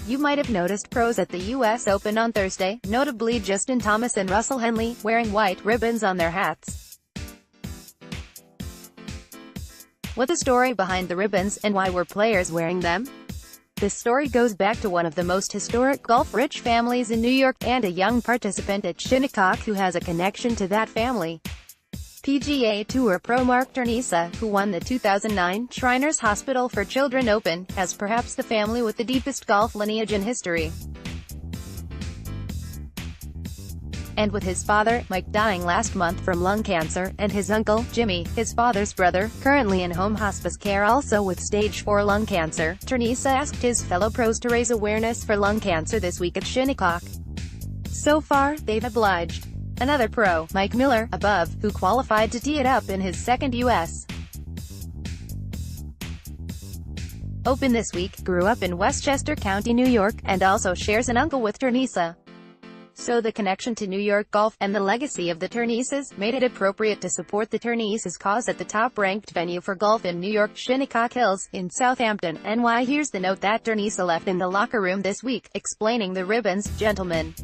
You might have noticed pros at the U.S. Open on Thursday, notably Justin Thomas and Russell Henley, wearing white ribbons on their hats. What's the story behind the ribbons, and why were players wearing them? This story goes back to one of the most historic golf-rich families in New York, and a young participant at Shinnecock who has a connection to that family. PGA Tour pro Marc Turnesa, who won the 2009 Shriners Hospital for Children Open, has perhaps the family with the deepest golf lineage in history. And with his father, Mike, dying last month from lung cancer, and his uncle, Jimmy, his father's brother, currently in home hospice care also with stage 4 lung cancer, Turnesa asked his fellow pros to raise awareness for lung cancer this week at Shinnecock. So far, they've obliged. Another pro, Mike Miller, above, who qualified to tee it up in his second U.S. Open this week, grew up in Westchester County, New York, and also shares an uncle with Turnesa. So the connection to New York golf, and the legacy of the Turnesas, made it appropriate to support the Turnesas' cause at the top-ranked venue for golf in New York, Shinnecock Hills, in Southampton, NY. Here's the note that Turnesa left in the locker room this week, explaining the ribbons. Gentlemen,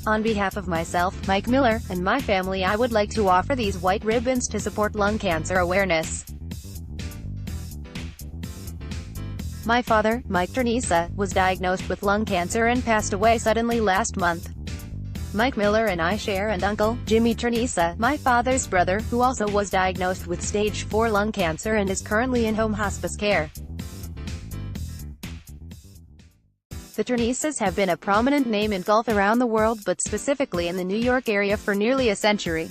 on behalf of myself, Mike Miller, and my family, I would like to offer these white ribbons to support lung cancer awareness. My father, Marc Turnesa, was diagnosed with lung cancer and passed away suddenly last month. Mike Miller and I share an uncle, Jimmy Turnesa, my father's brother, who also was diagnosed with stage 4 lung cancer and is currently in home hospice care. The Turnesas have been a prominent name in golf around the world, but specifically in the New York area for nearly a century.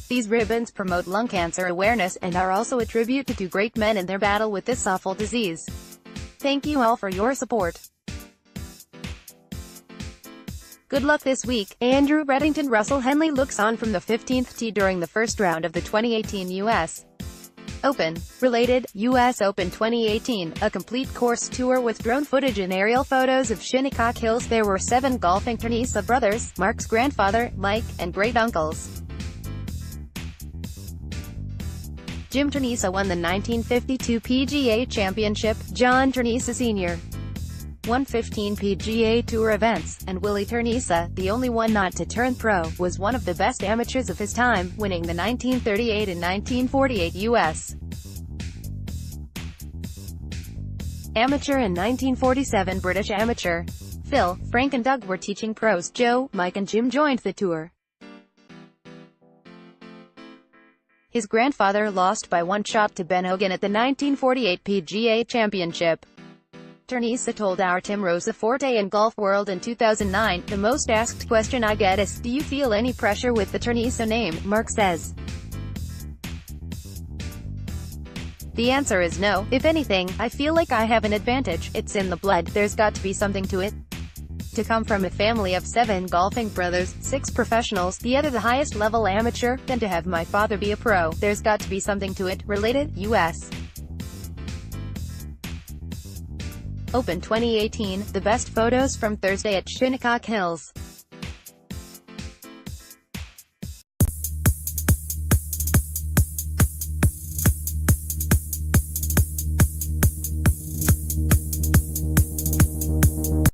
These ribbons promote lung cancer awareness, and are also a tribute to two great men in their battle with this awful disease. Thank you all for your support. Good luck this week. Andrew Reddington. Russell Henley looks on from the 15th tee during the first round of the 2018 U.S. Open. Related, U.S. Open 2018, a complete course tour with drone footage and aerial photos of Shinnecock Hills. There were 7 golfing Turnesa brothers, Marc's grandfather, Mike, and great-uncles. Jim Turnesa won the 1952 PGA Championship, John Turnesa Sr. won 15 PGA Tour events, and Willie Turnesa, the only one not to turn pro, was one of the best amateurs of his time, winning the 1938 and 1948 U.S. Amateur and 1947 British Amateur. Phil, Frank and Doug were teaching pros. Joe, Mike and Jim joined the tour. His grandfather lost by 1 shot to Ben Hogan at the 1948 PGA Championship. Turnesa told our Tim Rosaforte in Golf World in 2009, "The most asked question I get is, do you feel any pressure with the Turnesa name?" Marc says. The answer is no. If anything, I feel like I have an advantage. It's in the blood. There's got to be something to it. To come from a family of 7 golfing brothers, 6 professionals, the other the highest level amateur, then to have my father be a pro, there's got to be something to it. Related, U.S. Open 2018, the best photos from Thursday at Shinnecock Hills.